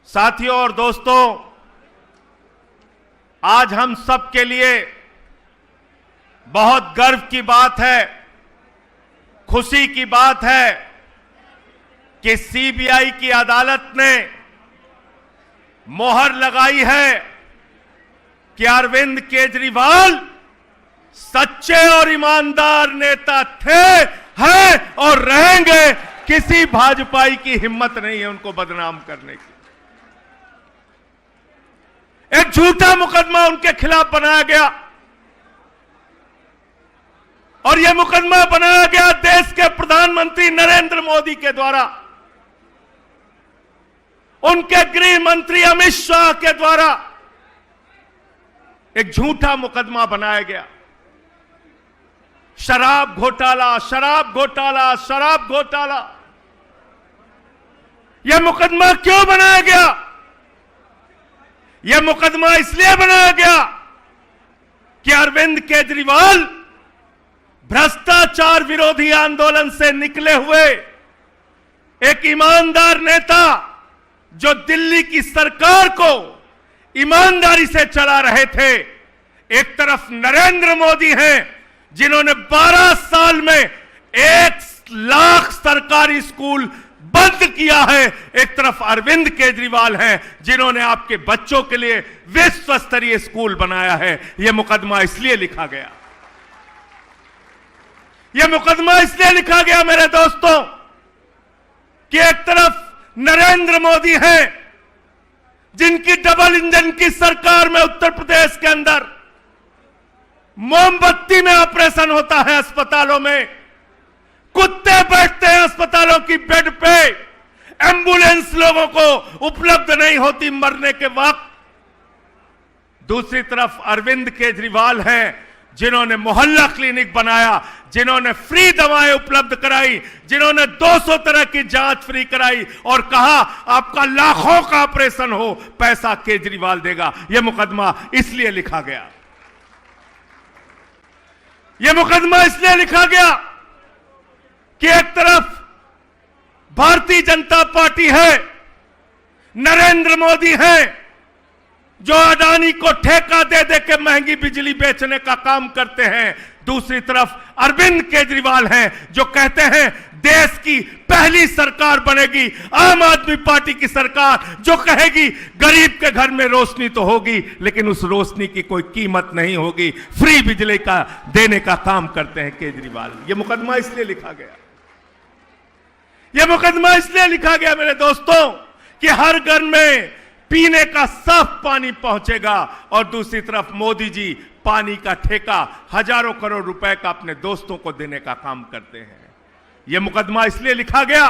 साथियों और दोस्तों, आज हम सब के लिए बहुत गर्व की बात है, खुशी की बात है कि सीबीआई की अदालत ने मोहर लगाई है कि अरविंद केजरीवाल सच्चे और ईमानदार नेता थे, हैं और रहेंगे। किसी भाजपाई की हिम्मत नहीं है उनको बदनाम करने की। एक झूठा मुकदमा उनके खिलाफ बनाया गया और यह मुकदमा बनाया गया देश के प्रधानमंत्री नरेंद्र मोदी के द्वारा, उनके गृह मंत्री अमित शाह के द्वारा एक झूठा मुकदमा बनाया गया। शराब घोटाला, शराब घोटाला, शराब घोटाला। यह मुकदमा क्यों बनाया गया? यह मुकदमा इसलिए बनाया गया कि अरविंद केजरीवाल भ्रष्टाचार विरोधी आंदोलन से निकले हुए एक ईमानदार नेता, जो दिल्ली की सरकार को ईमानदारी से चला रहे थे। एक तरफ नरेंद्र मोदी हैं, जिन्होंने 12 साल में 1 लाख सरकारी स्कूल बंद किया है। एक तरफ अरविंद केजरीवाल हैं, जिन्होंने आपके बच्चों के लिए विश्व स्तरीय स्कूल बनाया है। यह मुकदमा इसलिए लिखा गया, यह मुकदमा इसलिए लिखा गया मेरे दोस्तों, कि एक तरफ नरेंद्र मोदी हैं, जिनकी डबल इंजन की सरकार में उत्तर प्रदेश के अंदर मोमबत्ती में ऑपरेशन होता है, अस्पतालों में कुत्ते बैठते हैं अस्पतालों की बेड पे, एम्बुलेंस लोगों को उपलब्ध नहीं होती मरने के वक्त। दूसरी तरफ अरविंद केजरीवाल हैं, जिन्होंने मोहल्ला क्लिनिक बनाया, जिन्होंने फ्री दवाएं उपलब्ध कराई, जिन्होंने 200 तरह की जांच फ्री कराई और कहा आपका लाखों का ऑपरेशन हो, पैसा केजरीवाल देगा। यह मुकदमा इसलिए लिखा गया, यह मुकदमा इसलिए लिखा गया कि एक तरफ भारतीय जनता पार्टी है, नरेंद्र मोदी है, जो अडानी को ठेका दे दे के महंगी बिजली बेचने का काम करते हैं। दूसरी तरफ अरविंद केजरीवाल हैं, जो कहते हैं देश की पहली सरकार बनेगी आम आदमी पार्टी की सरकार, जो कहेगी गरीब के घर में रोशनी तो होगी, लेकिन उस रोशनी की कोई कीमत नहीं होगी। फ्री बिजली का देने का काम करते हैं केजरीवाल। यह मुकदमा इसलिए लिखा गया, यह मुकदमा इसलिए लिखा गया मेरे दोस्तों, कि हर घर में पीने का साफ पानी पहुंचेगा और दूसरी तरफ मोदी जी पानी का ठेका हजारों करोड़ रुपए का अपने दोस्तों को देने का काम करते हैं। यह मुकदमा इसलिए लिखा गया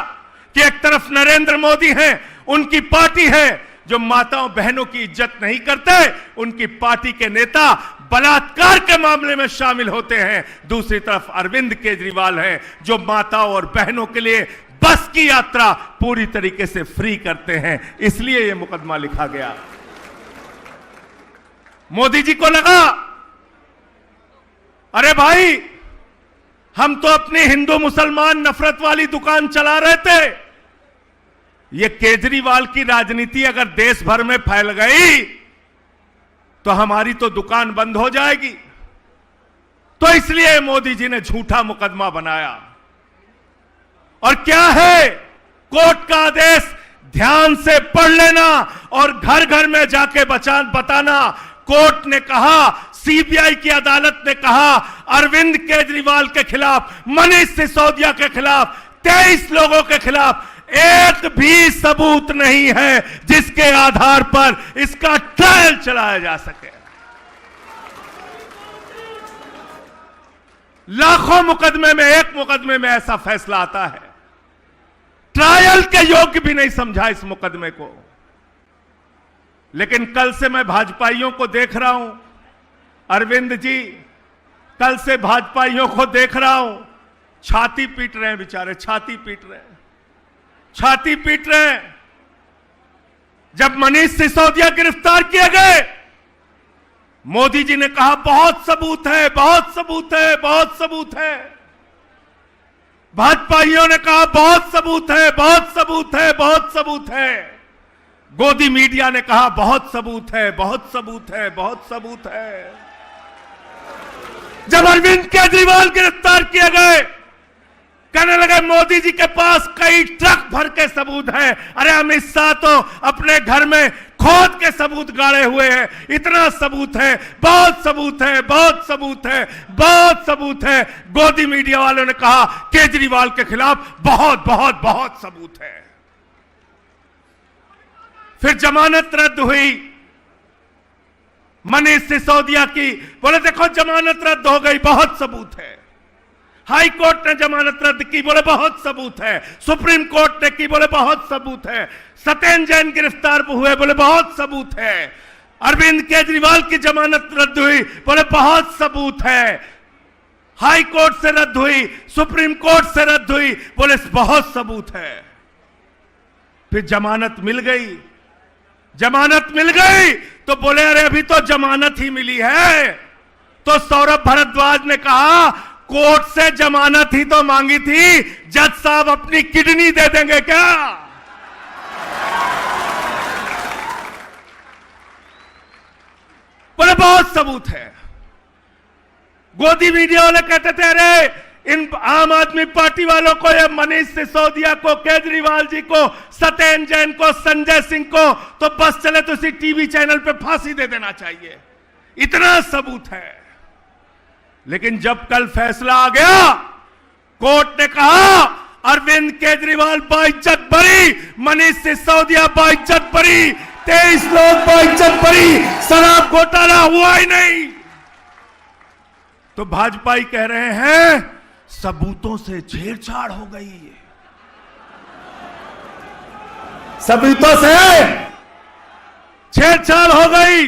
कि एक तरफ नरेंद्र मोदी हैं, उनकी पार्टी है जो माताओं बहनों की इज्जत नहीं करते, उनकी पार्टी के नेता बलात्कार के मामले में शामिल होते हैं। दूसरी तरफ अरविंद केजरीवाल हैं, जो माताओं और बहनों के लिए बस की यात्रा पूरी तरीके से फ्री करते हैं। इसलिए यह मुकदमा लिखा गया। मोदी जी को लगा अरे भाई, हम तो अपनी हिंदू मुसलमान नफरत वाली दुकान चला रहे थे, यह केजरीवाल की राजनीति अगर देश भर में फैल गई तो हमारी तो दुकान बंद हो जाएगी। तो इसलिए मोदी जी ने झूठा मुकदमा बनाया। और क्या है कोर्ट का आदेश, ध्यान से पढ़ लेना और घर घर में जाके बताना। कोर्ट ने कहा, सीबीआई की अदालत ने कहा, अरविंद केजरीवाल के खिलाफ, मनीष सिसोदिया के खिलाफ, 23 लोगों के खिलाफ एक भी सबूत नहीं है जिसके आधार पर इसका ट्रायल चलाया जा सके। लाखों मुकदमे में एक मुकदमे में ऐसा फैसला आता है, ट्रायल के योग्य भी नहीं समझा इस मुकदमे को। लेकिन कल से मैं भाजपाइयों को देख रहा हूं, अरविंद जी, कल से भाजपाइयों को देख रहा हूं, छाती पीट रहे हैं बेचारे, छाती पीट रहे हैं, छाती पीट रहे हैं। जब मनीष सिसोदिया गिरफ्तार किए गए, मोदी जी ने कहा बहुत सबूत है, बहुत सबूत है, बहुत सबूत है। भाजपाइयों ने कहा बहुत सबूत है, बहुत सबूत है, बहुत सबूत है। गोदी मीडिया ने कहा बहुत सबूत है, बहुत सबूत है, बहुत सबूत है। जब अरविंद केजरीवाल गिरफ्तार किए गए, कहने लगे मोदी जी के पास कई ट्रक भर के सबूत हैं। अरे अमित शाह तो अपने घर में खोद के सबूत गाड़े हुए हैं। इतना सबूत है, बहुत सबूत है, बहुत सबूत है, बहुत सबूत है। गोदी मीडिया वालों ने कहा केजरीवाल के खिलाफ बहुत बहुत बहुत सबूत है। फिर जमानत रद्द हुई मनीष सिसोदिया की, बोले देखो जमानत रद्द हो गई, बहुत सबूत है। हाई कोर्ट ने जमानत रद्द की, बोले बहुत सबूत है। सुप्रीम कोर्ट ने की, बोले बहुत सबूत है। सत्येंद्र जैन गिरफ्तार हुए, बोले बहुत सबूत है। अरविंद केजरीवाल की जमानत रद्द हुई, बोले बहुत सबूत है। हाई कोर्ट से रद्द हुई, सुप्रीम कोर्ट से रद्द हुई, बोले बहुत सबूत है। फिर जमानत मिल गई, जमानत मिल गई तो बोले अरे अभी तो जमानत ही मिली है। तो सौरभ भारद्वाज ने कहा कोर्ट से जमानत ही तो मांगी थी, जज साहब अपनी किडनी दे देंगे क्या? बोले बहुत सबूत है। गोदी मीडिया वाले कहते थे अरे इन आम आदमी पार्टी वालों को, ये मनीष सिसोदिया को, केजरीवाल जी को, सत्येंद्र जैन को, संजय सिंह को तो बस चले तो इसी टीवी चैनल पे फांसी दे देना चाहिए, इतना सबूत है। लेकिन जब कल फैसला आ गया, कोर्ट ने कहा अरविंद केजरीवाल बाइज्जत बरी, मनीष सिसोदिया बाइज्जत बरी, 23 लोग बाइज्जत बरी, शराब घोटाला हुआ ही नहीं। तो भाजपाई कह रहे हैं सबूतों से छेड़छाड़ हो गई है, सबूतों से छेड़छाड़ हो गई।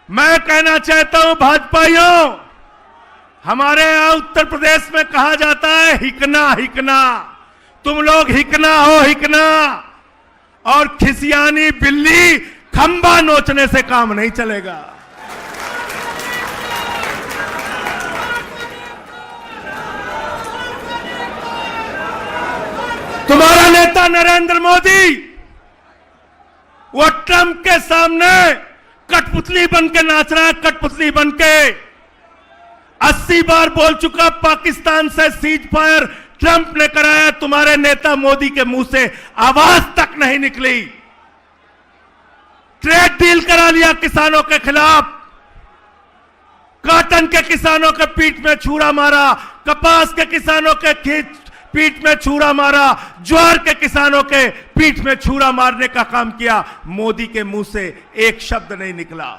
मैं कहना चाहता हूं भाजपाइयों, हमारे यहां उत्तर प्रदेश में कहा जाता है हिकना हिकना, तुम लोग हिकना हो हिकना, और खिसियानी बिल्ली खंबा नोचने से काम नहीं चलेगा। तुम्हारा नेता नरेंद्र मोदी वो ट्रंप के सामने कठपुतली बनके नाच रहा है, कठपुतली बनके 80 बार बोल चुका पाकिस्तान से सीज फायर ट्रंप ने कराया, तुम्हारे नेता मोदी के मुंह से आवाज तक नहीं निकली। ट्रेड डील करा लिया किसानों के खिलाफ, कॉटन के किसानों के पीठ में छुरा मारा, कपास के किसानों के पीठ में छुरा मारा, ज्वार के किसानों के पीठ में छुरा मारने का काम किया। मोदी के मुंह से एक शब्द नहीं निकला।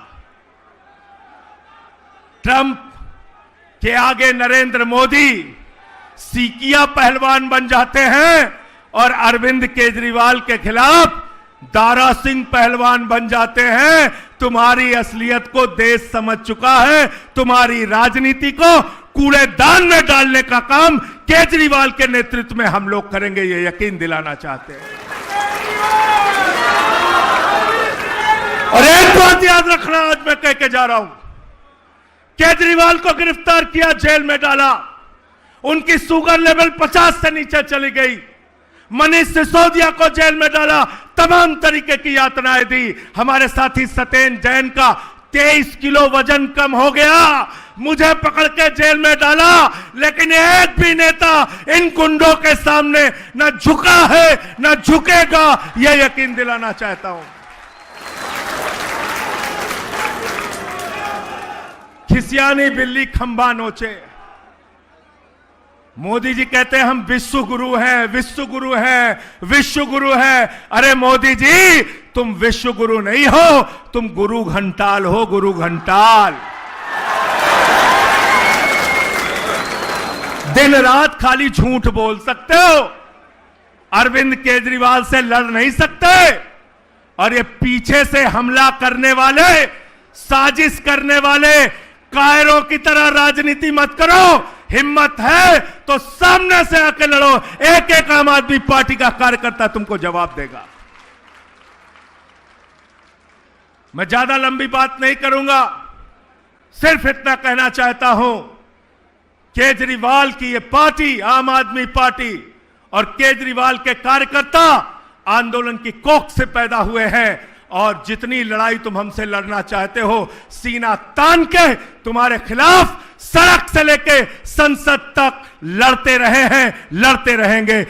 ट्रंप के आगे नरेंद्र मोदी सीकिया पहलवान बन जाते हैं और अरविंद केजरीवाल के खिलाफ दारा सिंह पहलवान बन जाते हैं। तुम्हारी असलियत को देश समझ चुका है, तुम्हारी राजनीति को कूड़ेदान में डालने का काम केजरीवाल के नेतृत्व में हम लोग करेंगे, ये यकीन दिलाना चाहते हैं। और एक बात याद रखना, आज मैं कह के जा रहा हूं, केजरीवाल को गिरफ्तार किया, जेल में डाला, उनकी शुगर लेवल 50 से नीचे चली गई। मनीष सिसोदिया को जेल में डाला, तमाम तरीके की यातनाएं दी। हमारे साथी सत्येंद्र जैन का 23 किलो वजन कम हो गया, मुझे पकड़ के जेल में डाला, लेकिन एक भी नेता इन गुंडों के सामने न झुका है न झुकेगा, यह यकीन दिलाना चाहता हूं। खिसियानी बिल्ली खंबा नोचे। मोदी जी कहते हैं हम विश्व गुरु हैं, विश्व गुरु हैं, विश्व गुरु हैं। अरे मोदी जी तुम विश्व गुरु नहीं हो, तुम गुरु घंटाल हो, गुरु घंटाल। दिन रात खाली झूठ बोल सकते हो, अरविंद केजरीवाल से लड़ नहीं सकते। और ये पीछे से हमला करने वाले, साजिश करने वाले कायरों की तरह राजनीति मत करो। हिम्मत है तो सामने से आके लड़ो, एक एक आम आदमी पार्टी का कार्यकर्ता तुमको जवाब देगा। मैं ज्यादा लंबी बात नहीं करूंगा, सिर्फ इतना कहना चाहता हूं, केजरीवाल की ये पार्टी, आम आदमी पार्टी और केजरीवाल के कार्यकर्ता आंदोलन की कोख से पैदा हुए हैं और जितनी लड़ाई तुम हमसे लड़ना चाहते हो, सीना तान के तुम्हारे खिलाफ सड़क से लेके संसद तक लड़ते रहे हैं, लड़ते रहेंगे।